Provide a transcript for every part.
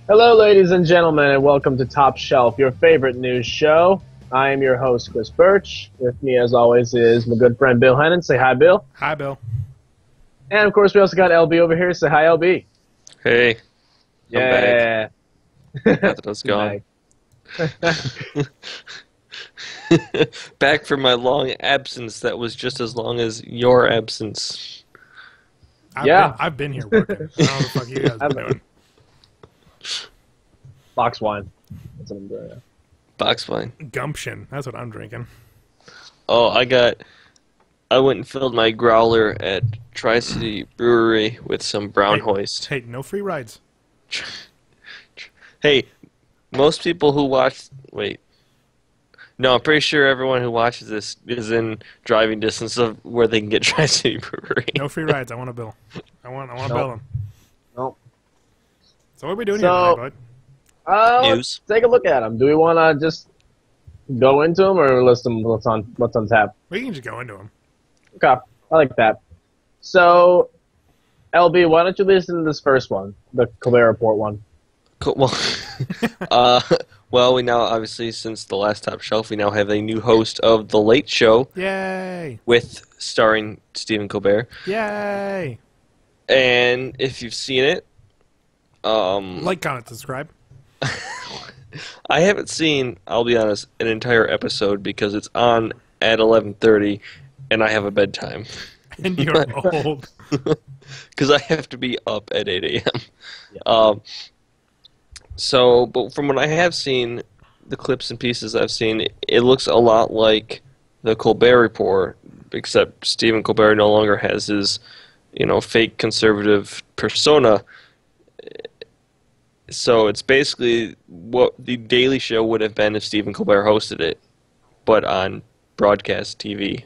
Hello, ladies and gentlemen, and welcome to Top Shelf, your favorite news show. I am your host, Chris Birch. With me, as always, is my good friend Bill Hennon. Say hi, Bill. Hi, Bill. And, of course, we also got LB over here. Say hi, LB. Hey, Yeah. I'm back. Not that I was gone. Back from my long absence that was just as long as your absence. I've been here working. I don't know what the fuck you guys been doing. Box wine. That's what I'm doing now. Box wine. Gumption. That's what I'm drinking. Oh, I went and filled my growler at Tri-City Brewery with some Brown Hoist. Hey, no free rides. Hey, most people who watch... Wait. No, I'm pretty sure everyone who watches this is in driving distance of where they can get Tri-City Brewery. No free rides. I want a bill. I want to bill them. Nope. So what are we doing here today, bud? News. Let's take a look at them. Do we want to just go into them or list them what's on tap? We can just go into them. Okay, I like that. So, LB, why don't you listen to this first one, the Colbert Report one? Cool. Well, we now, obviously, since the last Top Shelf, we now have a new host of The Late Show. Yay! With starring Stephen Colbert. Yay! And if you've seen it, like, comment, subscribe. I haven't seen, I'll be honest, an entire episode because it's on at 11:30, and I have a bedtime. And you're old. Because I have to be up at 8 a.m. Yeah. But from what I have seen, the clips and pieces I've seen, it looks a lot like the Colbert Report, except Stephen Colbert no longer has his, fake conservative persona. So it's basically what the Daily Show would have been if Stephen Colbert hosted it, but on broadcast TV.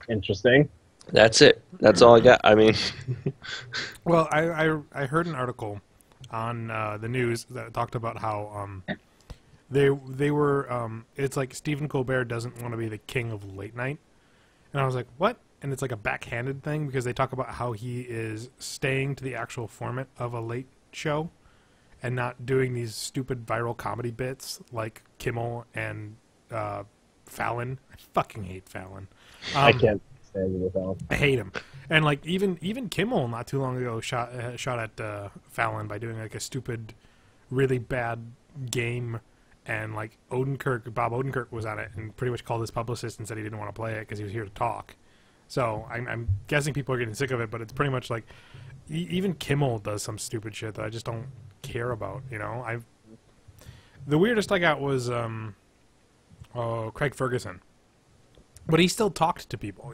Interesting. That's it. That's all I got. I mean... Well, I heard an article on the news that talked about how they were it's like Stephen Colbert doesn't want to be the king of late night, and I was like, what? And it's like a backhanded thing because they talk about how he is staying to the actual format of a late show and not doing these stupid viral comedy bits like Kimmel and Fallon. I fucking hate Fallon. I can't stand it with Fallon. I hate him. And like even Kimmel not too long ago shot at Fallon by doing like a stupid, really bad game, and like Bob Odenkirk was on it and pretty much called his publicist and said he didn't want to play it because he was here to talk. So I'm guessing people are getting sick of it, but it's pretty much like even Kimmel does some stupid shit that I just don't care about. The weirdest I got was Craig Ferguson, but he still talked to people,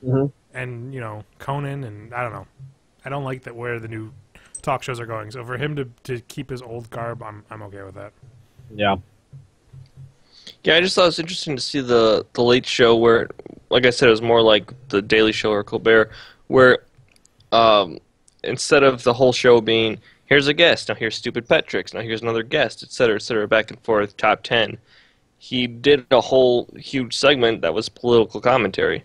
Mm-hmm. and Conan, and I don't know. I don't like that where the new talk shows are going. So for him to keep his old garb, I'm okay with that. Yeah. Yeah, I just thought it was interesting to see the Late Show where, like I said, it was more like the Daily Show or Colbert, where instead of the whole show being, here's a guest, now here's stupid pet tricks, now here's another guest, etc., back and forth, top 10, he did a whole huge segment that was political commentary.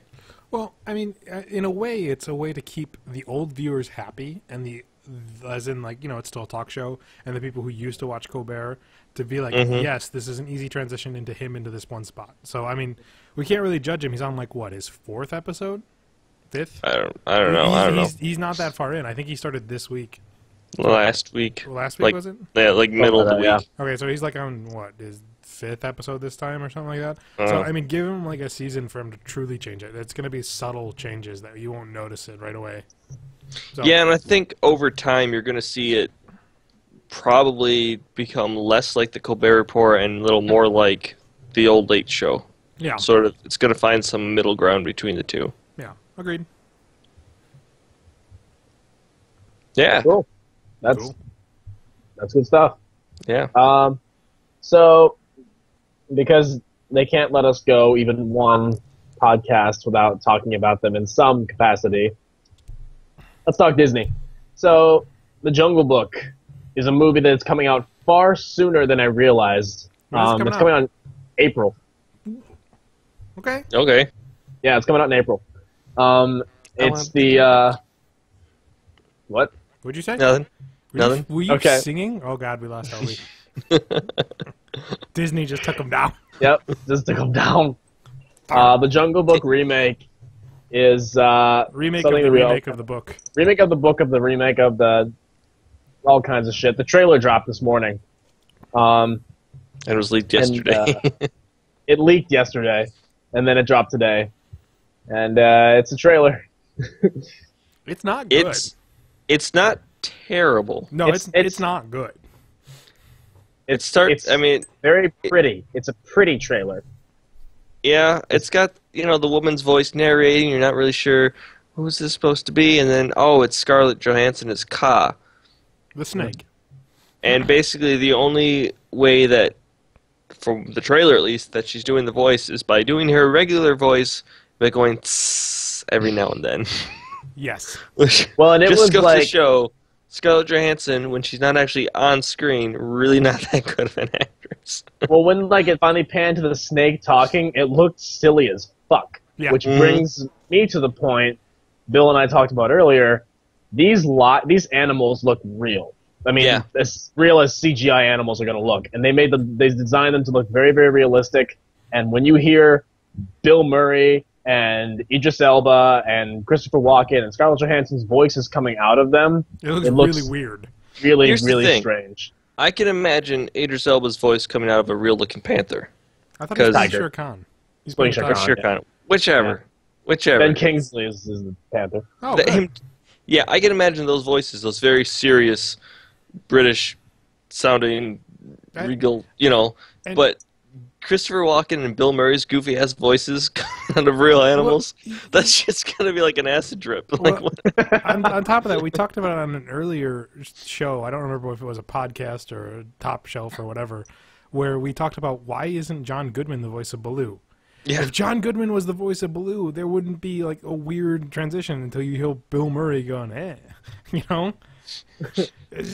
Well, I mean, in a way, it's a way to keep the old viewers happy, and as in, like, it's still a talk show, and the people who used to watch Colbert to be like, yes, this is an easy transition into this one spot. So, I mean, we can't really judge him. He's on, like, what, his 4th episode? 5th? I don't know. He's not that far in. I think he started this week. Last week. Last week, was it? Yeah, like middle of the week. Yeah. Okay, so he's like on, what, his 5th episode this time or something like that? So, I mean, give him like a season for him to truly change it. It's going to be subtle changes that you won't notice it right away. So, Yeah, and I think over time you're going to see it probably become less like the Colbert Report and a little more like the old Late Show. Yeah. Sort of, it's going to find some middle ground between the two. Yeah, agreed. Yeah. Cool. That's good stuff. Yeah. So, because they can't let us go even one podcast without talking about them in some capacity, let's talk Disney. So, The Jungle Book is a movie that's coming out far sooner than I realized. It's coming out in April. Okay. Okay. Yeah, it's coming out in April. It's the what? What'd you say? Nothing. Were you Okay. singing? Oh God, we lost LB. Disney just took him down. Yep, just to come down. The Jungle Book remake is Remake of something the that we remake of the book. remake of the book of the remake of the all kinds of shit. The trailer dropped this morning. It was leaked yesterday. It leaked yesterday, and then it dropped today. And it's a trailer. It's not good. It's not terrible. No, it's not good. It's very pretty. It's a pretty trailer. Yeah, it's got, the woman's voice narrating. You're not really sure who's this supposed to be, and then it's Scarlett Johansson as Ka. The snake. And basically, the only way that, from the trailer at least, that she's doing the voice is by doing her regular voice, by going tss every now and then. Yes. Well, and it just was goes like to show Scarlett Johansson, when she's not actually on screen, really not that good of an actress. well, when it finally panned to the snake talking, it looked silly as fuck. Yeah. Which brings me to the point Bill and I talked about earlier. These animals look real. I mean, as real as CGI animals are going to look, and they designed them to look very, very realistic. And when you hear Bill Murray and Idris Elba and Christopher Walken and Scarlett Johansson's voices coming out of them, it looks really weird. Really, Here's the really thing. strange. I can imagine Idris Elba's voice coming out of a real-looking panther. I thought it was Tiger. Shere Khan. He's playing playing Shere Tiger. Khan. Sure, whichever. Ben Kingsley is the Panther. Oh, good. Yeah, I can imagine those voices, those very serious, British-sounding, regal, and- but Christopher Walken and Bill Murray's goofy-ass voices coming out of real animals, that's just going to be like an acid drip. Well, on top of that, we talked about it on an earlier show. I don't remember if it was a podcast or a top shelf or whatever, where we talked about why isn't John Goodman the voice of Baloo? Yeah. If John Goodman was the voice of Baloo, there wouldn't be like a weird transition until you hear Bill Murray going,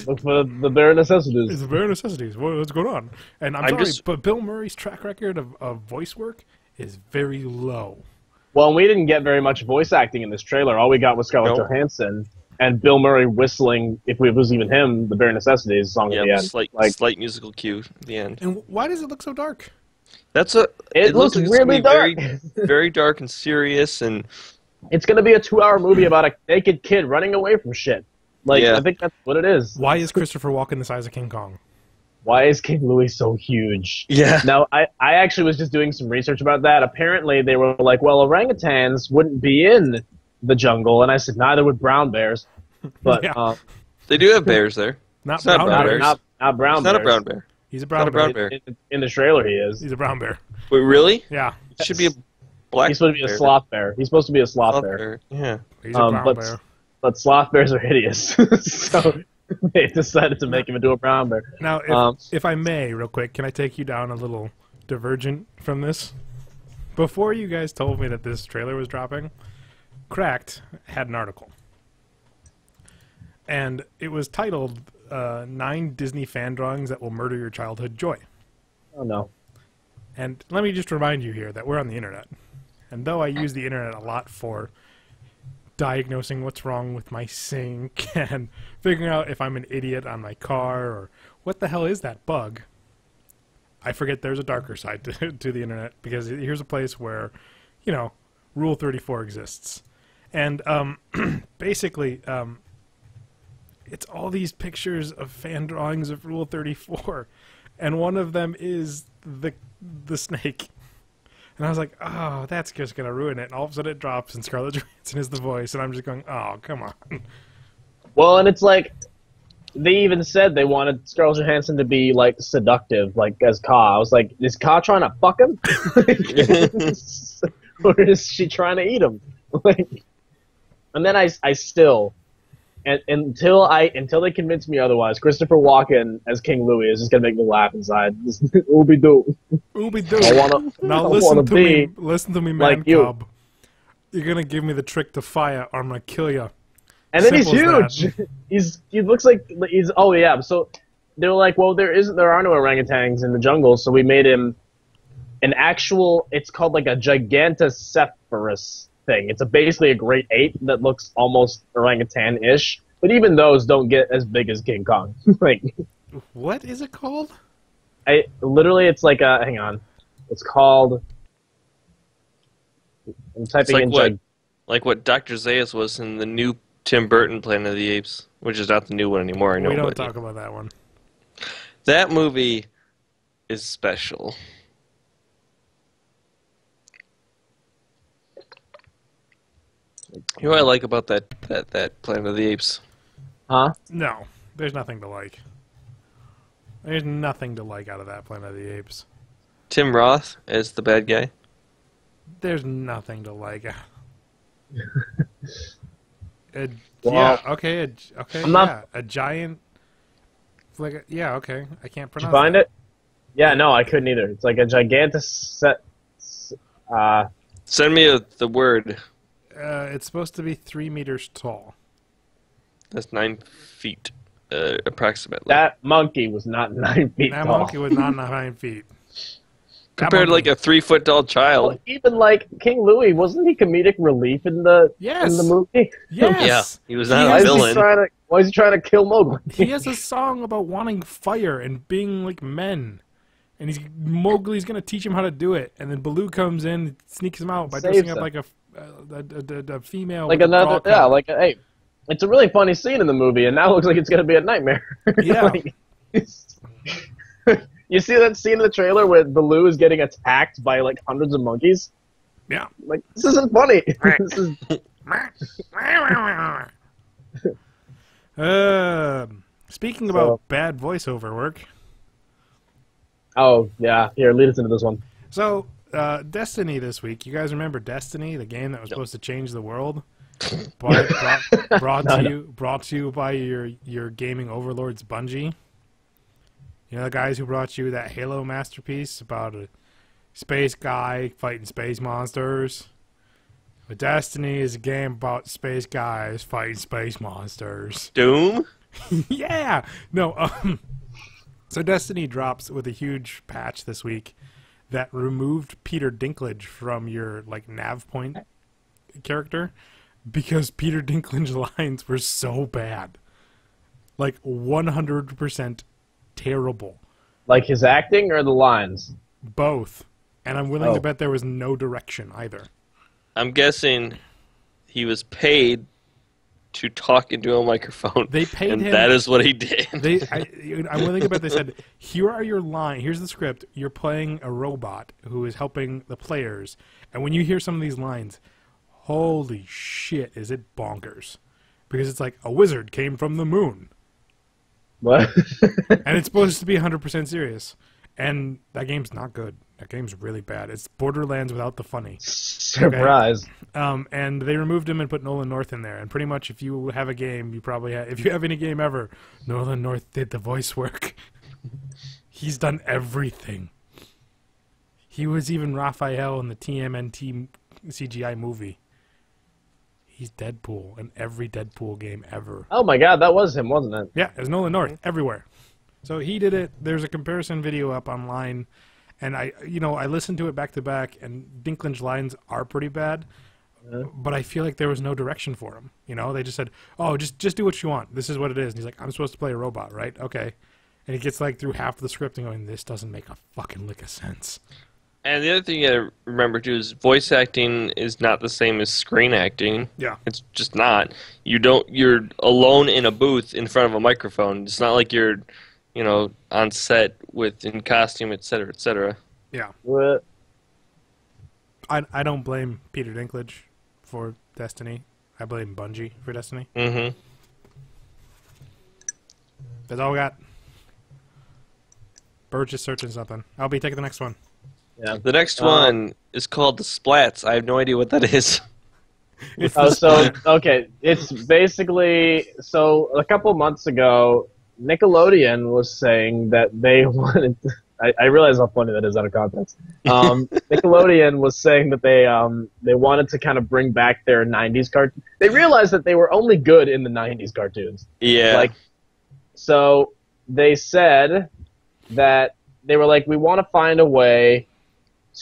Look for the bare necessities. It's the bare necessities. What's going on? And I'm sorry, but Bill Murray's track record of voice work is very low. Well, we didn't get very much voice acting in this trailer. All we got was Scarlett Johansson and Bill Murray whistling, if it was even him, the bare necessities song at the end. Slight musical cue at the end. And why does it look so dark? It looks like really it's gonna be dark. very dark and serious, and it's going to be a 2-hour movie about a naked kid running away from shit. I think that's what it is. Why is Christopher Walken the size of King Kong? Why is King Louis so huge? Yeah. Now, I actually was just doing some research about that. Apparently, they were like, well, orangutans wouldn't be in the jungle. And I said, neither would brown bears. But they do have bears there. Not brown bears. Not brown He's bears. not a brown bear. He's a brown bear. In the trailer, he is. He's a brown bear. Wait, really? Yeah. It should be a black He's supposed to be a sloth bear. He's supposed to be a sloth bear. Yeah. He's a brown bear. But sloth bears are hideous. So they decided to make him into a brown bear. Now, if I may, real quick, can I take you down a little divergent from this? Before you guys told me that this trailer was dropping, Cracked had an article. And it was titled 9 Disney fan drawings that will murder your childhood joy. Oh, no. And let me just remind you here that we're on the internet. And though I use the internet a lot for diagnosing what's wrong with my sink and figuring out if I'm an idiot on my car or what the hell is that bug, I forget there's a darker side to the internet, because here's a place where, Rule 34 exists. And basically, it's all these pictures of fan drawings of Rule 34, and one of them is the snake. And I was like, oh, that's just going to ruin it. And all of a sudden it drops, and Scarlett Johansson is the voice, and I'm just going, oh, come on. Well, and it's like, they even said they wanted Scarlett Johansson to be, seductive, as Ka. I was like, is Ka trying to fuck him? Or is she trying to eat him? And then I still... And until they convince me otherwise, Christopher Walken as King Louis is just gonna make me laugh inside. Ooby doo. Ooby doo. Now listen to me, man like you. cub. You're gonna give me the trick to fire, or I'm gonna kill you. And then Simple he's huge. He looks like he's. Oh yeah. So they were like, well, there are no orangutans in the jungle, so we made him an actual. It's called a Gigantocephalus thing. It's basically a great ape that looks almost orangutan-ish, But even those don't get as big as King Kong. Like, What is it called? it's like a. Hang on, it's called. I'm typing like what Dr. Zaius was in the new Tim Burton Planet of the Apes, which is not the new one anymore. I know. We don't talk about that one. That movie is special. You know what I like about that Planet of the Apes? Huh? No, there's nothing to like. There's nothing to like out of that Planet of the Apes. Tim Roth as the bad guy. There's nothing to like. Well, okay, a giant. Okay, I can't pronounce. Did you find that. it? Yeah, no, I couldn't either. It's like a gigantic set. Send me the word. It's supposed to be 3 meters tall. That's 9 feet, approximately. That monkey was not 9 feet That tall. monkey was not 9 feet. Compared to like a 3-foot tall child. Well, even like King Louis, wasn't he comedic relief in the movie? Yes. Yeah, he was not a villain. Why is he trying to kill Mowgli? He has a song about wanting fire and being like men. And Mowgli's gonna teach him how to do it, and then Baloo comes in, sneaks him out by dressing up like a female, like another, hey, it's a really funny scene in the movie, and now it looks like it's gonna be a nightmare. Yeah. Like, you see that scene in the trailer where Baloo is getting attacked by like hundreds of monkeys? Yeah. Like, this isn't funny. This is... Speaking about bad voiceover work. Oh, yeah. Here, lead us into this one. So, Destiny this week. You guys remember Destiny, the game that was supposed to change the world? Brought to you by your gaming overlords, Bungie. You know the guys who brought you that Halo masterpiece about a space guy fighting space monsters? But Destiny is a game about space guys fighting space monsters. Doom? Yeah! No, so Destiny drops with a huge patch this week that removed Peter Dinklage from your like nav point character because Peter Dinklage's lines were so bad. Like 100% terrible. Like his acting or the lines? Both. And I'm willing to bet there was no direction either. I'm guessing he was paid to talk into a microphone. They paid and him. That is what he did. I'm willing to bet they said, here are your lines. Here's the script. You're playing a robot who is helping the players. And when you hear some of these lines, holy shit, is it bonkers. Because it's like, a wizard came from the moon. What? And it's supposed to be 100% serious. And that game's not good. That game's really bad. It's Borderlands without the funny. Surprise. Okay? And they removed him and put Nolan North in there. And pretty much if you have a game, you probably have... If you have any game ever, Nolan North did the voice work. He's done everything. He was even Raphael in the TMNT CGI movie. He's Deadpool in every Deadpool game ever. Oh my god, that was him, wasn't it? Yeah, it was Nolan North everywhere. So he did it. There's a comparison video up online, and I listened to it back to back, and Dinklage's lines are pretty bad, but I feel like there was no direction for him. You know, they just said, "Oh, just do what you want. This is what it is." And he's like, "I'm supposed to play a robot, right? Okay." And he gets like through half of the script and going, "This doesn't make a fucking lick of sense." And the other thing you gotta remember too is voice acting is not the same as screen acting. Yeah. It's just not. You're alone in a booth in front of a microphone. It's not like you're, on set in costume, et cetera, et cetera. Yeah. What? I don't blame Peter Dinklage for Destiny. I blame Bungie for Destiny. Mm-hmm. That's all we got. Bird's just searching something. I'll be taking the next one. Yeah. The next one is called The Splats. I have no idea what that is. Okay. It's basically, a couple months ago, Nickelodeon was saying that they wanted to, I realize how funny that is out of context. Nickelodeon was saying that they wanted to kind of bring back their 90s cartoons. They realized that they were only good in the 90s cartoons. Yeah. So they said that they were like, we want to find a way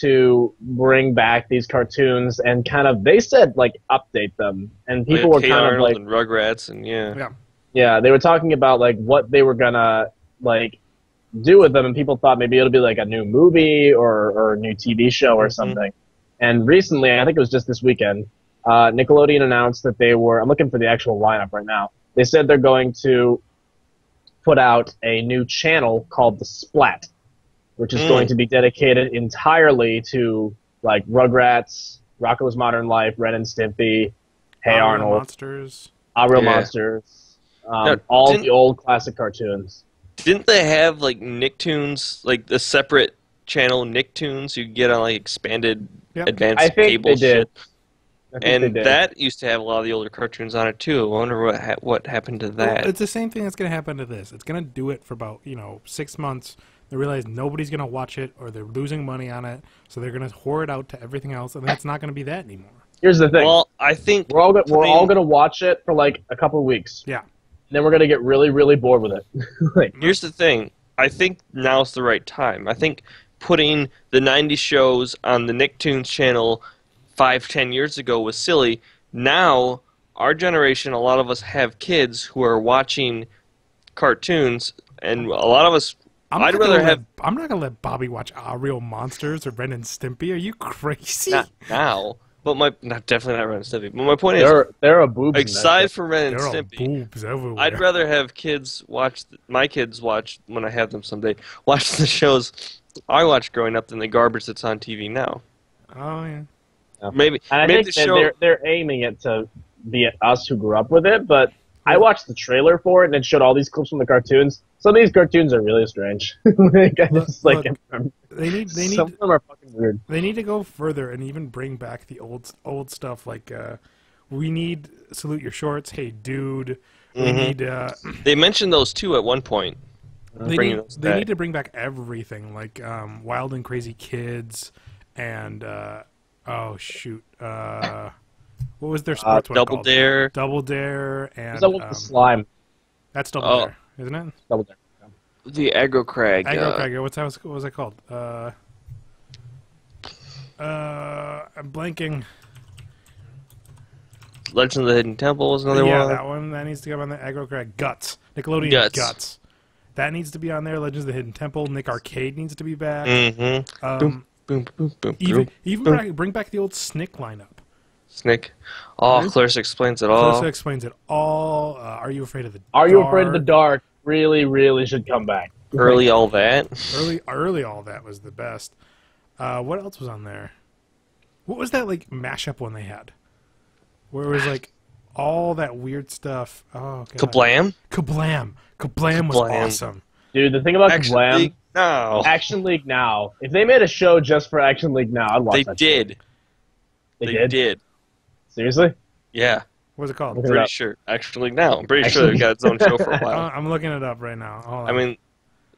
to bring back these cartoons and kind of, they said, update them. And people were Hey kind Arnold of and Rugrats and yeah. Yeah, they were talking about like what they were gonna like do with them, and people thought maybe it'll be like a new movie or a new TV show or something. And recently, I think it was just this weekend, Nickelodeon announced that they were. I'm looking for the actual lineup right now. They said they're going to put out a new channel called the Splat, which is going to be dedicated entirely to like Rugrats, Rocko's Modern Life, Ren and Stimpy, Hey Arnold, Monsters, Real Monsters, all the old classic cartoons. Didn't they have like Nicktoons, like the separate channel Nicktoons you get on like expanded advanced cable shit? And that used to have a lot of the older cartoons on it too. I wonder what happened to that. Well, it's the same thing that's going to happen to this. It's going to do it for about 6 months. They realize nobody's going to watch it, or they're losing money on it, so they're going to whore it out to everything else, and then it's not going to be that anymore. Here's the thing. Well, I think we're all going to watch it for like a couple of weeks. Yeah. And then we're going to get really, really bored with it. Here's the thing. I think now's the right time. I think putting the 90s shows on the Nicktoons channel 5-10 years ago was silly. Now, our generation, a lot of us have kids who are watching cartoons, and a lot of us... I'm not going to let Bobby watch Real Monsters or Ren and Stimpy. Are you crazy? Not now. But definitely not Ren and Stimpy. But my point is, there are boobs. Aside from Ren and there Stimpy, are boobs everywhere. I'd rather have my kids watch when I have them someday, watch the shows I watched growing up than the garbage that's on TV now. Oh yeah. Maybe I think they're aiming it to be us who grew up with it, but I watched the trailer for it and it showed all these clips from the cartoons. Some of these cartoons are really strange. Some of them are fucking weird. They need to go further and even bring back the old stuff. Like we need Salute Your Shorts, Hey Dude. We need. They mentioned those too at one point. They need to bring back everything, like Wild and Crazy Kids, and oh shoot, what was their sports one Double called? Dare. Double Dare, and the slime. That's Double Dare, isn't it? Double Dare. The Aggro Crag. What was it called? I'm blanking. Legend of the Hidden Temple was another one. Yeah, that one. That needs to go on the Aggro Crag. Guts. Nickelodeon Guts. That needs to be on there. Legends of the Hidden Temple. Nick Arcade needs to be back. Boom, boom, boom, boom. Even bring back the old Snick lineup. Snick. Oh, Clarissa Explains It All. Clarissa Explains It All. Are You Afraid of the Dark? Are You Afraid of the Dark? Really, really should come back. Early All That. Early All That was the best. What else was on there? What was that like mashup one they had? Where it was like all that weird stuff. Oh, God. Kablam? Kablam was awesome. Dude, the thing about Action Kablam... League Now. Action League Now. If they made a show just for Action League Now, I'd watch that. They did? Seriously? Yeah. What's it called? I'm pretty sure. Action League Now. I'm pretty sure they've got its own show for a while. I'm looking it up right now. Hold on. I mean,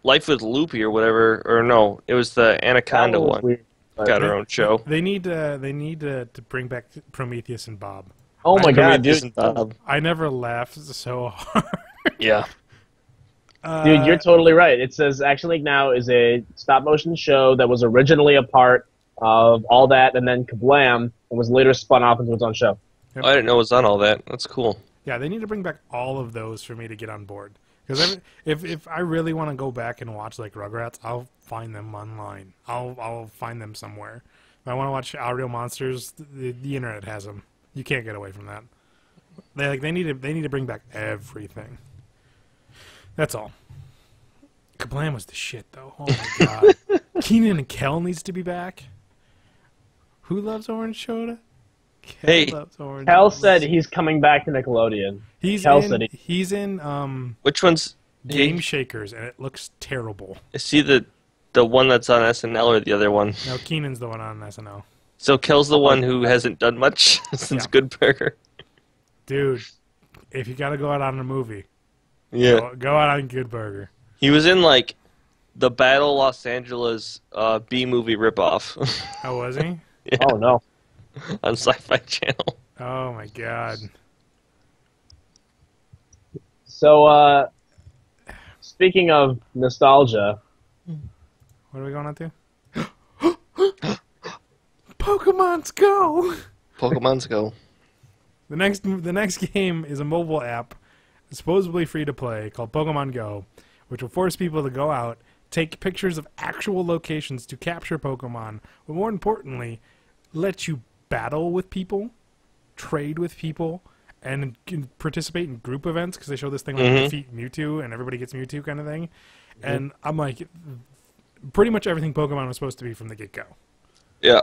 Life with Loopy or whatever, or no, it was the Anaconda one. Weird, got her own show. They need to bring back Prometheus and Bob. Oh my God, dude! I never laughed so hard. Yeah. Dude, you're totally right. It says Action League Now is a stop-motion show that was originally a part of All That and then Kablam and was later spun off into its own show. Yep. I didn't know it was on All That. That's cool. Yeah, they need to bring back all of those for me to get on board. Because if I really want to go back and watch like Rugrats, I'll find them online. I'll find them somewhere. If I want to watch Real Monsters, the internet has them. You can't get away from that. They need to bring back everything. That's all. Kablam was the shit though. Oh my God. Keenan and Kel needs to be back. Who loves orange soda? Kel said he's coming back to Nickelodeon. He's in Which one's Game Shakers, and it looks terrible. Is he the one that's on SNL or the other one? No, Keenan's the one on SNL. So Kel's the one who hasn't done much since Good Burger. Dude, if you gotta go out on a movie, go out on Good Burger. He was in like the Battle Los Angeles B movie ripoff. Oh, was he? Yeah. Oh no. On Sci-Fi Channel. Oh my God. So, speaking of nostalgia, what are we going on to? Pokemon's Go. Pokemon's Go. The next game is a mobile app supposedly free to play, called Pokemon Go, which will force people to go out, take pictures of actual locations to capture Pokemon, but more importantly, let you battle with people, trade with people, and can participate in group events, because they show this thing like defeat Mewtwo and everybody gets Mewtwo kind of thing. And I'm like, pretty much everything Pokemon was supposed to be from the get-go. Yeah.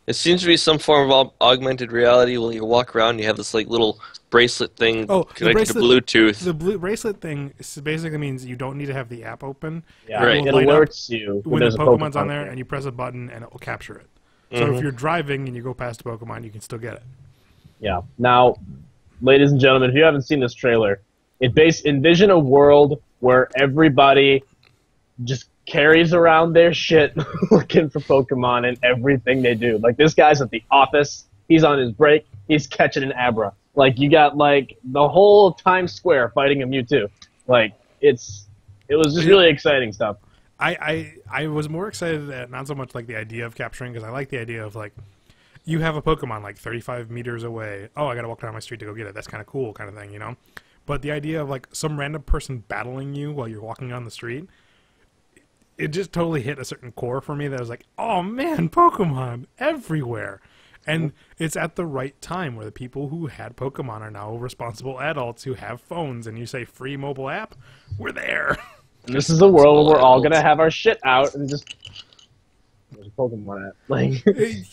It seems to be some form of augmented reality where you walk around and you have this like little bracelet thing connected to Bluetooth. The bracelet thing basically means you don't need to have the app open. Yeah, right. It alerts you when the Pokemon's on there, and you press a button and it will capture it. So if you're driving and you go past a Pokemon, you can still get it. Yeah. Now, ladies and gentlemen, if you haven't seen this trailer, envision a world where everybody just carries around their shit looking for Pokemon in everything they do. Like, this guy's at the office, he's on his break, he's catching an Abra. Like, you got, like, the whole Times Square fighting a Mewtwo. Like, it was just really exciting stuff. I was more excited at not so much, like, the idea of capturing, because I like the idea of, like, you have a Pokemon, like, 35 meters away. Oh, I gotta walk down my street to go get it. That's kind of cool kind of thing, you know? But the idea of, like, some random person battling you while you're walking down the street, it just totally hit a certain core for me that I was like, oh man, Pokemon everywhere. And it's at the right time where the people who had Pokemon are now responsible adults who have phones, and you say free mobile app, we're there. And this is a world where we're all gonna have our shit out and just there's a Pokemon app. Like,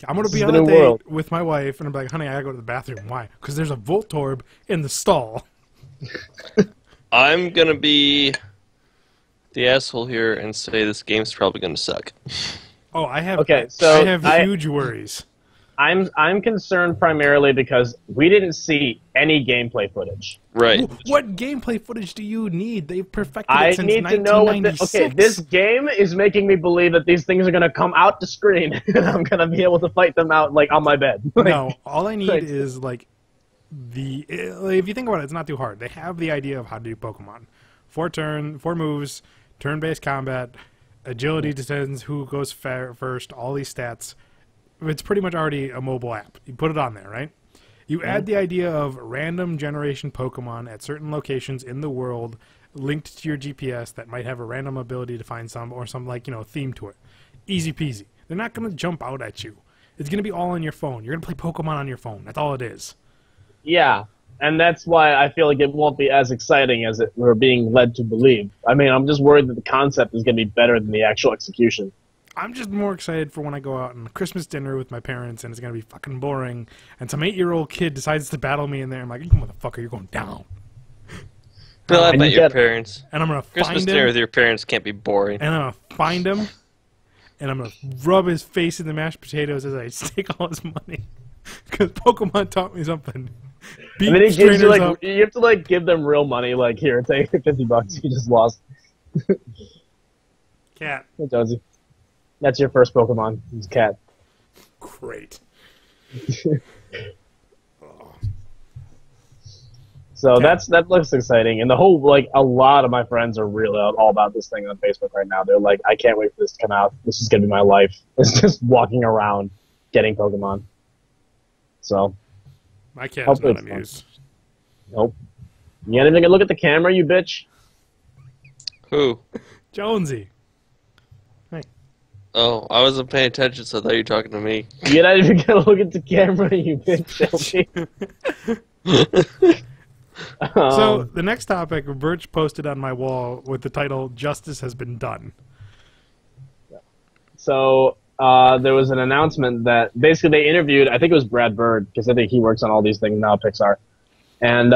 I'm gonna be on a date with my wife and I'm like, honey, I gotta go to the bathroom. Why? Because there's a Voltorb in the stall. I'm gonna be the asshole here and say this game's probably going to suck. Oh, I have huge worries. I'm concerned primarily because we didn't see any gameplay footage. Right. What gameplay footage do you need? They've perfected it since 1996. I need to know okay, this game is making me believe that these things are going to come out to screen and I'm going to be able to fight them out like on my bed. Like, no, all I need is like if you think about it, it's not too hard. They have the idea of how to do Pokemon. 4 moves, turn-based combat, agility determines who goes first, all these stats. It's pretty much already a mobile app. You put it on there, right? You add the idea of random generation Pokemon at certain locations in the world linked to your GPS that might have a random ability to find some or some, like, you know, theme to it. Easy peasy. They're not going to jump out at you. It's going to be all on your phone. You're going to play Pokemon on your phone. That's all it is. Yeah. And that's why I feel like it won't be as exciting as we're being led to believe. I mean, I'm just worried that the concept is going to be better than the actual execution. I'm just more excited for when I go out on a Christmas dinner with my parents and it's going to be fucking boring, and some 8-year-old kid decides to battle me in there. I'm like, you motherfucker, you're going down. Well, I bet your parents. And I'm going to find him. Christmas dinner with your parents can't be boring. And I'm going to find him, and I'm going to rub his face in the mashed potatoes as I take all his money. Because Pokemon taught me something. And then he gives you, like, you have to, like, give them real money. Like, here, take $50. You just lost. Cat. Hey, Jonesy. That's your first Pokemon. It's Cat. Great. So that looks exciting. And the whole, like, a lot of my friends are really all about this thing on Facebook right now. They're like, I can't wait for this to come out. This is going to be my life. It's just walking around getting Pokemon. So... My cat's not amused. Nope. You ain't even gonna look at the camera, you bitch? Who? Jonesy. Hey. Oh, I wasn't paying attention, so I thought you were talking to me. You're not even gonna look at the camera, you bitch. So, the next topic, Birch posted on my wall with the title, Justice Has Been Done. So... there was an announcement that basically they interviewed, I think it was Brad Bird, because I think he works on all these things now at Pixar. And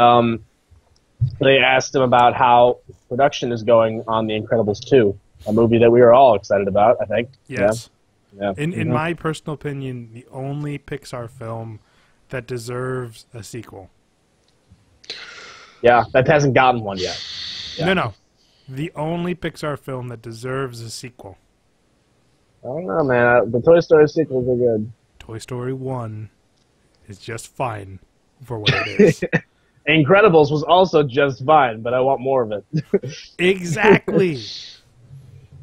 they asked him about how production is going on The Incredibles 2, a movie that we were all excited about, I think. Yes. Yeah. In my personal opinion, the only Pixar film that deserves a sequel. Yeah, that hasn't gotten one yet. Yeah. No. The only Pixar film that deserves a sequel. I don't know, man. The Toy Story sequels are good. Toy Story 1 is just fine for what it is. Incredibles was also just fine, but I want more of it. Exactly.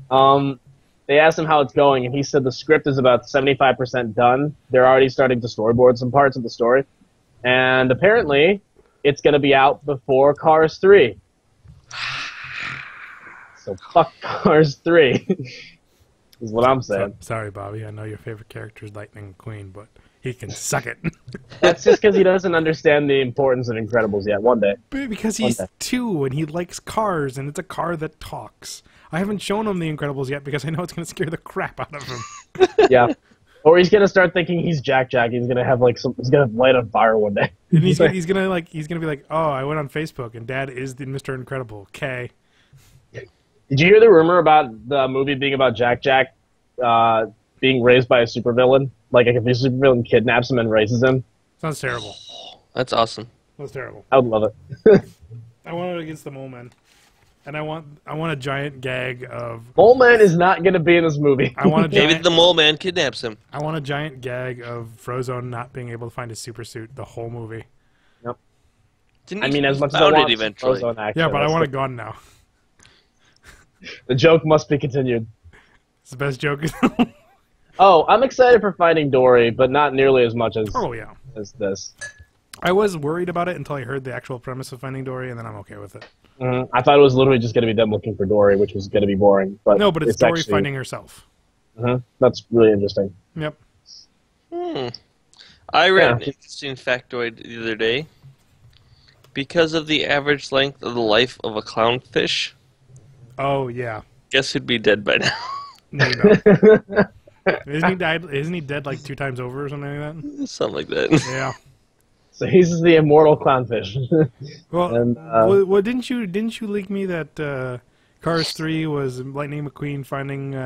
They asked him how it's going, and he said the script is about 75% done. They're already starting to storyboard some parts of the story. And apparently, it's going to be out before Cars 3. So fuck Cars 3 is what I'm saying. Sorry, Bobby. I know your favorite character is Lightning McQueen, but he can suck it. That's just because he doesn't understand the importance of Incredibles yet. One day. Because he's 2 and he likes cars, and it's a car that talks. I haven't shown him The Incredibles yet because I know it's going to scare the crap out of him. Yeah. Or he's gonna start thinking he's Jack. He's gonna have like he's gonna light on fire one day. And he's gonna be like, oh, I went on Facebook and Dad is the Mr. Incredible. Okay. Did you hear the rumor about the movie being about Jack being raised by a supervillain? Like if a supervillain kidnaps him and raises him? Sounds terrible. That's awesome. Sounds terrible. I would love it. I want it against the Mole Man. And I want a giant gag of... Mole Man is not going to be in this movie. I want a giant, Maybe the Mole Man kidnaps him. I want a giant gag of Frozone not being able to find his super suit the whole movie. Yep. Didn't I mean, as much as I found want it eventually. Frozone action, Yeah, but I want it gone now. The joke must be continued. It's the best joke. Oh, I'm excited for Finding Dory, but not nearly as much as, as this. I was worried about it until I heard the actual premise of Finding Dory, and then I'm okay with it. I thought it was literally just going to be them looking for Dory, which was going to be boring. But no, but it's Dory actually finding herself. That's really interesting. Yep. I read an interesting factoid the other day. Because of the average length of the life of a clownfish, oh yeah, guess who'd be dead by now? No, you don't. Isn't he dead like 2 times over or something like that? Something like that. Yeah. So he's the immortal clownfish. Well, and, well, didn't you leak me that Cars 3 was Lightning McQueen finding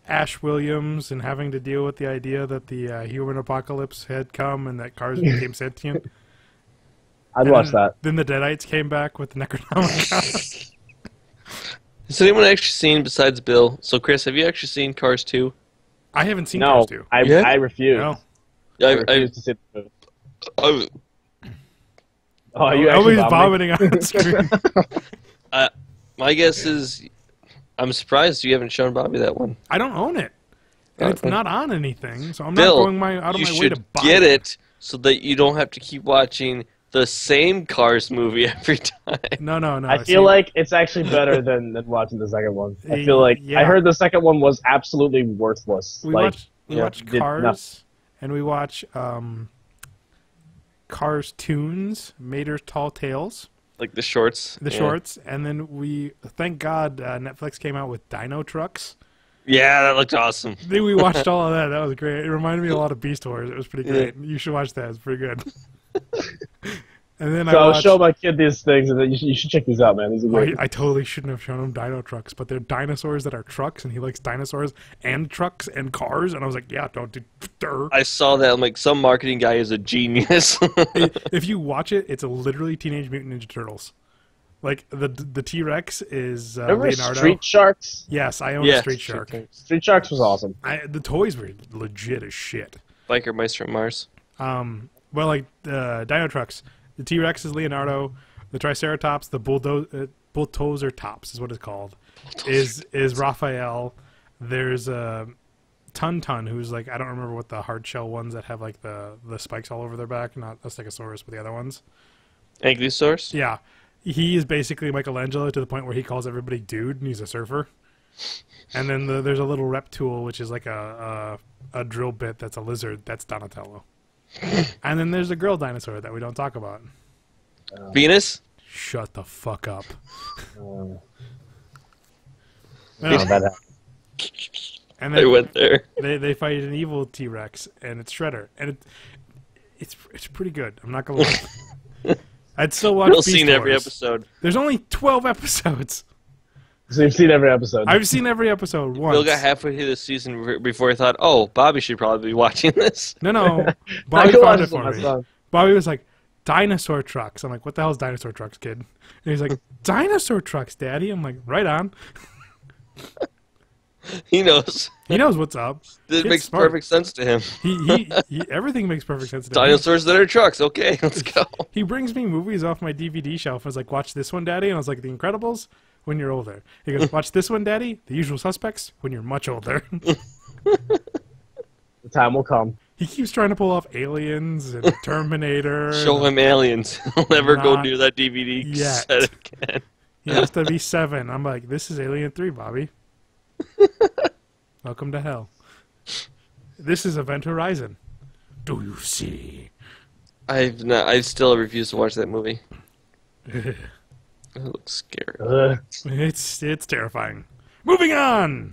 Ash Williams and having to deal with the idea that the human apocalypse had come and that cars became sentient? I'd watch that. Then the Deadites came back with the Necronomicon. Has anyone actually seen, besides Bill? So, Chris, have you actually seen Cars 2? I haven't seen Cars 2. I refuse. No. I refuse to see the movie. Oh, you actually actually vomiting on the screen. My guess is, I'm surprised you haven't shown Bobby that one. I don't own it. And it's not on anything, so I'm Bill, not going out of my way to buy it. You should get it so that you don't have to keep watching the same Cars movie every time. No. I feel like it's actually better than watching the second one. I feel like I heard the second one was absolutely worthless. We watch Cars, and we watch Cars Tunes, Mater's Tall Tales. Like the shorts. The shorts, and then thank God, Netflix came out with Dino Trucks. Yeah, that looked awesome. Then we watched all of that. That was great. It reminded me a lot of Beast Wars. It was pretty great. You should watch that. It's pretty good. And then I'll show my kid these things, and then you should check these out, man. These are great. I totally shouldn't have shown him Dino Trucks, but they're dinosaurs that are trucks, and he likes dinosaurs and trucks and cars, and I was like, yeah, don't do. I saw that. I'm like, some marketing guy is a genius. If you watch it, it's literally Teenage Mutant Ninja Turtles. Like the T-Rex is Leonardo. Street Sharks? Yes, I own a Street Shark. Street Sharks was awesome. The toys were legit as shit. Biker Meister at Mars. Well, like Dino Trucks. The T-Rex is Leonardo. The Triceratops, the Bulldozer Tops is what it's called, is Raphael. There's Tun, who's like, I don't remember what the hard shell ones that have like the spikes all over their back, not a Stegosaurus, but the other ones. Ankylosaurus? Yeah. He is basically Michelangelo to the point where he calls everybody dude, and he's a surfer. And then there's a little Reptool, which is like a drill bit that's a lizard. That's Donatello. And then there's a girl dinosaur that we don't talk about. Venus? Shut the fuck up. And then I went there. They fight an evil T-Rex, and it's Shredder, and it's pretty good. I'm not gonna lie. I'd still watch. You've seen every episode. There's only 12 episodes. So you've seen every episode. I've seen every episode once. Bill got halfway through the season before he thought, "Oh, Bobby should probably be watching this." No. Bobby found it for me. Bobby was like, "Dinosaur trucks." I'm like, "What the hell is dinosaur trucks, kid?" And he's like, "Dinosaur trucks, Daddy." I'm like, "Right on." He knows. He knows what's up. It makes perfect sense to him. He everything makes perfect sense to him. Dinosaurs that are trucks. Okay, let's go. He brings me movies off my DVD shelf. I was like, "Watch this one, Daddy," and I was like, "The Incredibles." When you're older. He goes, "Watch this one, Daddy. The Usual Suspects when you're much older." The time will come. He keeps trying to pull off Aliens and Terminator. Show him Aliens. He'll never go near that DVD yet. set again. He has to be 7. I'm like, this is Alien 3, Bobby. Welcome to hell. This is Event Horizon. Do you see? I still refuse to watch that movie. It looks scary. It's terrifying. Moving on.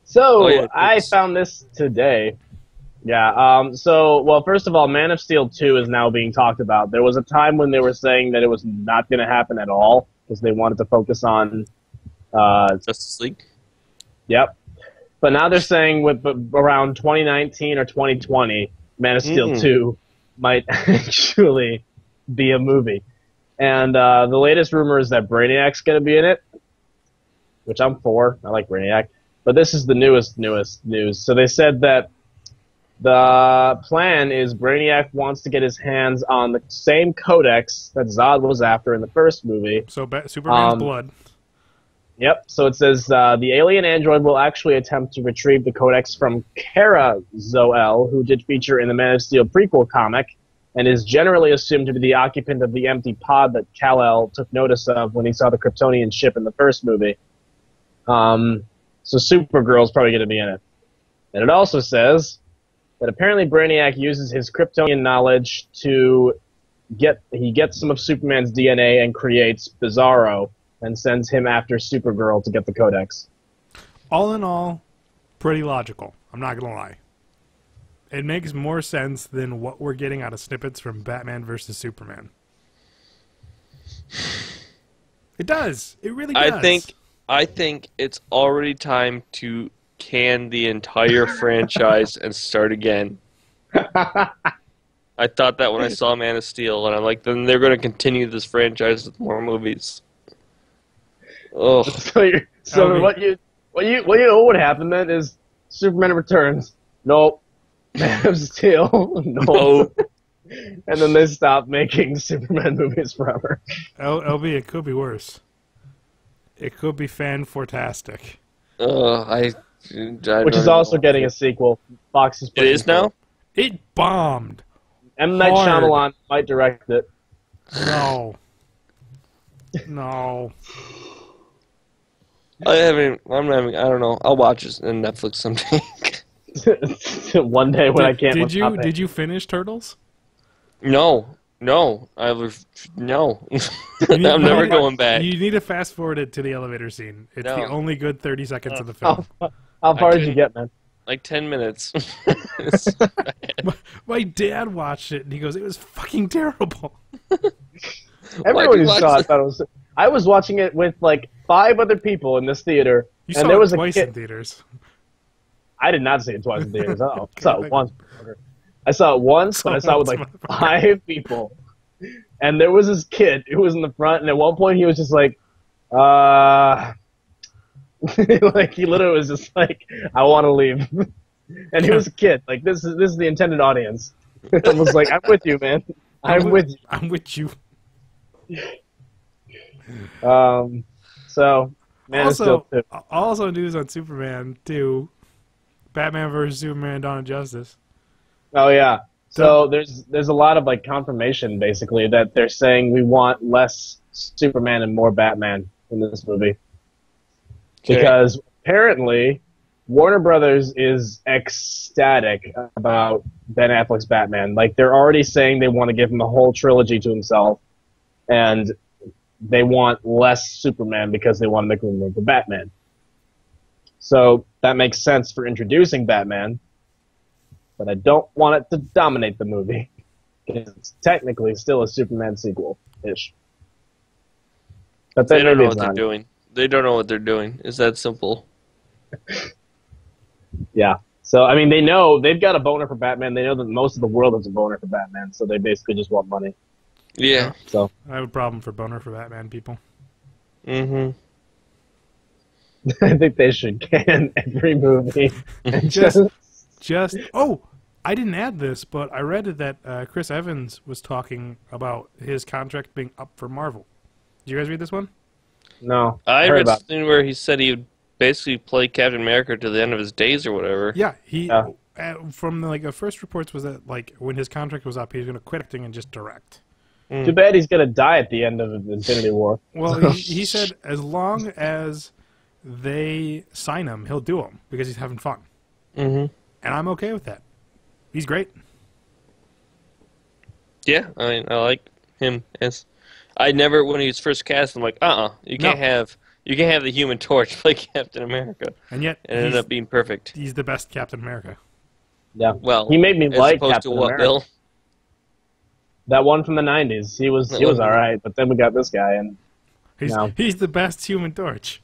So, Oh, yeah, I found this today. Yeah, well, first of all, Man of Steel 2 is now being talked about. There was a time when they were saying that it was not going to happen at all, because they wanted to focus on... Justice League? Yep. But now they're saying with around 2019 or 2020, Man of Steel 2 might actually be a movie. And the latest rumor is that Brainiac's going to be in it, which I'm for. I like Brainiac. But this is the newest news. So they said that the plan is Brainiac wants to get his hands on the same codex that Zod was after in the first movie. So Superman's blood. Yep. So it says the alien android will actually attempt to retrieve the codex from Kara Zor-El, who did feature in the Man of Steel prequel comic, and is generally assumed to be the occupant of the empty pod that Kal-El took notice of when he saw the Kryptonian ship in the first movie. So Supergirl's probably going to be in it. And it also says that apparently Brainiac uses his Kryptonian knowledge to get some of Superman's DNA and creates Bizarro and sends him after Supergirl to get the codex. All in all, pretty logical. I'm not going to lie. It makes more sense than what we're getting out of snippets from Batman vs. Superman. It does. It really does. I think it's already time to can the entire franchise and start again. I thought that when I saw Man of Steel, and I'm like, then they're going to continue this franchise with more movies. Oh, what you know would happen then is Superman Returns. Nope. Man of Steel. Nope. And then they stop making Superman movies forever. LB, it could be worse. It could be fan-fortastic. Which is also getting a sequel. Fox is it is now? It bombed. M. Night Shyamalan might direct it. No. No. I don't know. I'll watch it on Netflix someday. One day when I can't. Did you finish Turtles? No. No. I'm never going back. You need to fast forward it to the elevator scene. It's the only good 30 seconds of the film. How far did you get, man? Like 10 minutes. My dad watched it and he goes, "It was fucking terrible." Everyone who saw it thought it was. I was watching it with like 5 other people in this theater, and there was twice in theaters. I did not see it twice in theaters. I saw it once. I saw it once, but I saw it with like 5 people. And there was this kid who was in the front, and at one point he was just like, like he literally was just like, "I want to leave," and he was a kid. Like this is the intended audience. I was like, "I'm with you, man. I'm with you. I'm with you." So Man of Steel 2. Also news on Superman 2, Batman vs Superman: Dawn of Justice. Oh yeah. So there's a lot of like confirmation basically that they're saying we want less Superman and more Batman in this movie. Okay. Because apparently Warner Brothers is ecstatic about Ben Affleck's Batman. Like they're already saying they want to give him a whole trilogy to himself, and they want less Superman because they want to make room for Batman. So that makes sense for introducing Batman. But I don't want it to dominate the movie, because it's technically still a Superman sequel-ish. But they don't know what they're doing. They don't know what they're doing. It's that simple. Yeah. So, I mean, they know they've got a boner for Batman. They know that most of the world has a boner for Batman, so they basically just want money. Yeah. So I have a problem for boner for Batman people. Mm-hmm. I think they should can every movie. And I didn't add this, but I read that Chris Evans was talking about his contract being up for Marvel. Did you guys read this one? No. I read something where he said he would basically play Captain America to the end of his days or whatever. Yeah, from like the first reports was that like when his contract was up, he was going to quit acting and just direct. Too bad he's gonna die at the end of Infinity War. Well, he said as long as they sign him, he'll do them because he's having fun. Mm-hmm. And I'm okay with that. He's great. Yeah, I mean, I like him as. I never, when he was first cast, I'm like, you can't have the Human Torch play Captain America. And yet, it ended up being perfect. He's the best Captain America. Yeah. Well, he made me like opposed Captain to what, America. Bill? That one from the '90s. He was all right, but then we got this guy, and he's the best Human Torch.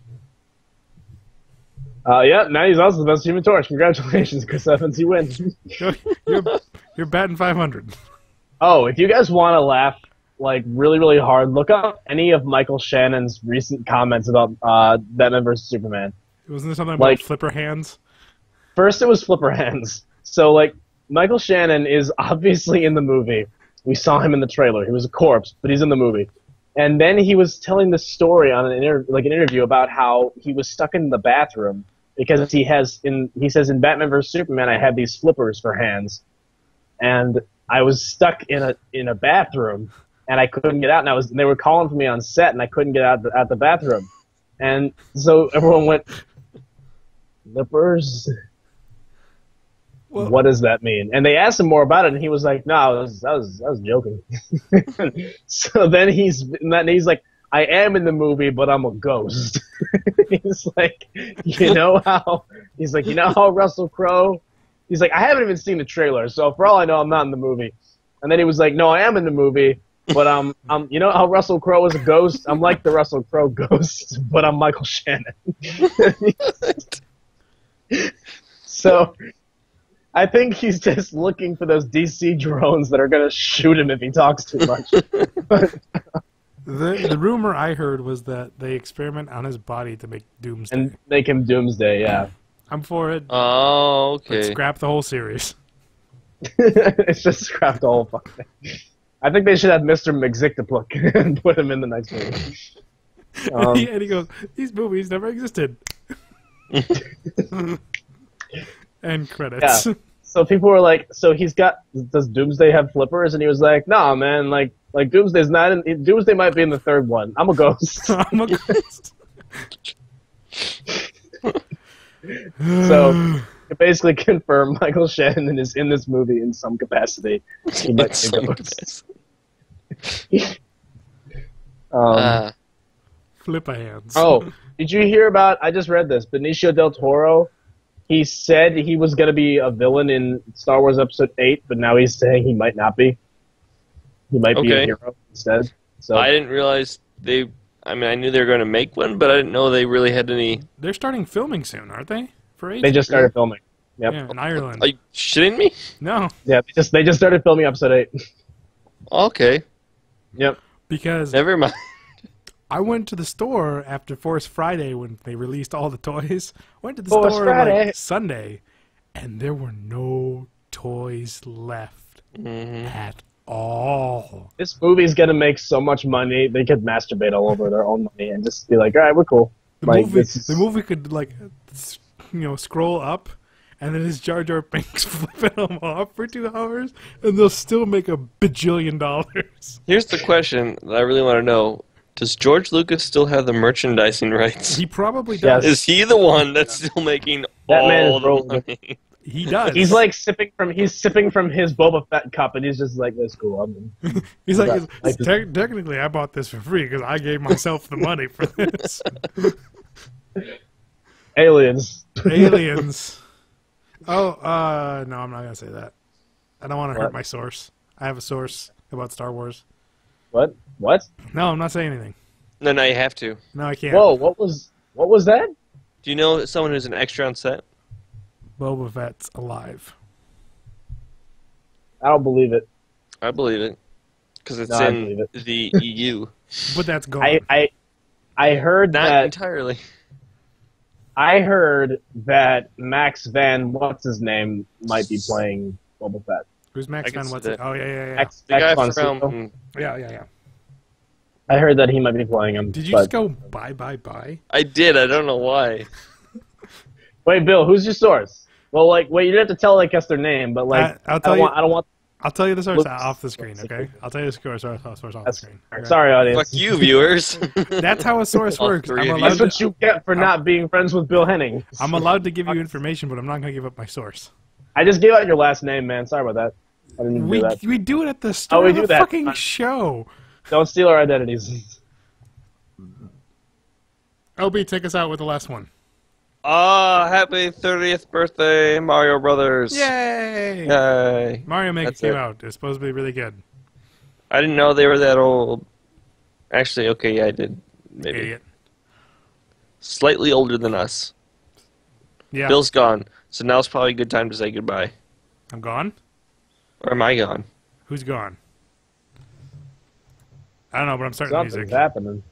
Yeah. Now he's also the best Human Torch. Congratulations, Chris Evans. You win. You're batting 500. Oh, if you guys want to laugh like really, really hard, look up any of Michael Shannon's recent comments about Batman vs Superman. Wasn't there something about flipper hands? First, it was flipper hands. So, like, Michael Shannon is obviously in the movie. We saw him in the trailer. He was a corpse, but he's in the movie. And then he was telling the story on an interview about how he was stuck in the bathroom because he says in Batman vs Superman, I had these flippers for hands, and I was stuck in a bathroom and I couldn't get out. And they were calling for me on set, and I couldn't get out the bathroom. And so everyone went, flippers. Well, what does that mean? And they asked him more about it, and he was like, "No, I was joking." So then he's like, "I am in the movie, but I'm a ghost." He's like, you know how Russell Crowe. He's like, I haven't even seen the trailer, so for all I know, I'm not in the movie. And then he was like, "No, I am in the movie, but you know how Russell Crowe is a ghost? I'm like the Russell Crowe ghost, but I'm Michael Shannon." So. I think he's just looking for those DC drones that are going to shoot him if he talks too much. The rumor I heard was that they experiment on his body to make Doomsday. And make him Doomsday, yeah. I'm for it. Oh, okay. Let's scrap the whole series. It's just scrap the whole fucking thing. I think they should have Mr. McZictopluck and put him in the next movie. And he goes, these movies never existed. And credits. Yeah. So people were like, does Doomsday have flippers? And he was like, nah, man, like Doomsday's not in, Doomsday might be in the third one. I'm a ghost. I'm a ghost. So it basically confirmed Michael Shannon is in this movie in some capacity. He might be a ghost. Flipper hands. Oh, did you hear about, I just read this, Benicio del Toro. He said he was going to be a villain in Star Wars Episode 8, but now he's saying he might not be. He might be a hero instead. So I didn't realize I knew they were going to make one, but I didn't know they really had any... They're starting filming soon, aren't they? For 8? They just started filming. Yep. Yeah, in Ireland. Are you shitting me? No. Yeah, they just started filming Episode 8. Okay. Yep. Because... Never mind. I went to the store after Force Friday when they released all the toys. Went to the Force store Friday. like Sunday, and there were no toys left at all. This movie's gonna make so much money they could masturbate all over their own money and just be like, all right, we're cool. The movie could scroll up, and then his Jar Jar Binks flipping them off for 2 hours, and they'll still make $1 bajillion. Here's the question that I really want to know. Does George Lucas still have the merchandising rights? He probably does. Is he the one that's still making all the money? He does. He's like sipping from his Boba Fett cup, and he's just like, "That's cool." He's like, technically, I bought this for free because I gave myself the money for this. Aliens. Oh, no, I'm not gonna say that. I don't want to hurt my source. I have a source about Star Wars. What? No, I'm not saying anything. No, you have to. No, I can't. Whoa, what was that? Do you know someone who's an extra on set? Boba Fett's alive. I don't believe it. I believe it. Because it's I in believe it. the EU. But that's gone. I heard Not that entirely. I heard that Max Van what's-his-name might be playing Boba Fett. Who's Max Van? What's it? Oh, yeah. Max The guy von from... Sydow. Yeah. I heard that he might be playing him. Did you just go bye? I did. I don't know why. Wait, Bill, who's your source? Well, like, wait, you don't have to tell like us their name, but like, I'll tell I don't want. I'll tell you the source Look- off the screen, okay? I'll tell you the source off the screen. Okay? Sorry, audience. Fuck you, viewers. That's how a source All works. three I'm of you. allowed, That's what you get for not being friends with Bill Henning. I'm allowed to give you information, but I'm not going to give up my source. I just gave out your last name, man. Sorry about that. I didn't even do that. We do it at the start we of do the that. fucking show. Don't steal our identities. LB, take us out with the last one. Happy 30th birthday, Mario Brothers. Yay! Yay. Mario Maker That's came it. out. It's supposed to be really good. I didn't know they were that old. Actually, okay, yeah, I did. Maybe. Idiot. Slightly older than us. Yeah. Bill's gone, so now's probably a good time to say goodbye. I'm gone? Or am I gone? Who's gone? I don't know, but I'm starting Something's music. happening.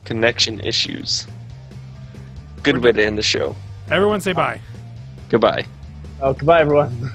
Connection issues. Good way to end the show. Everyone say bye. Goodbye. Oh, goodbye, everyone.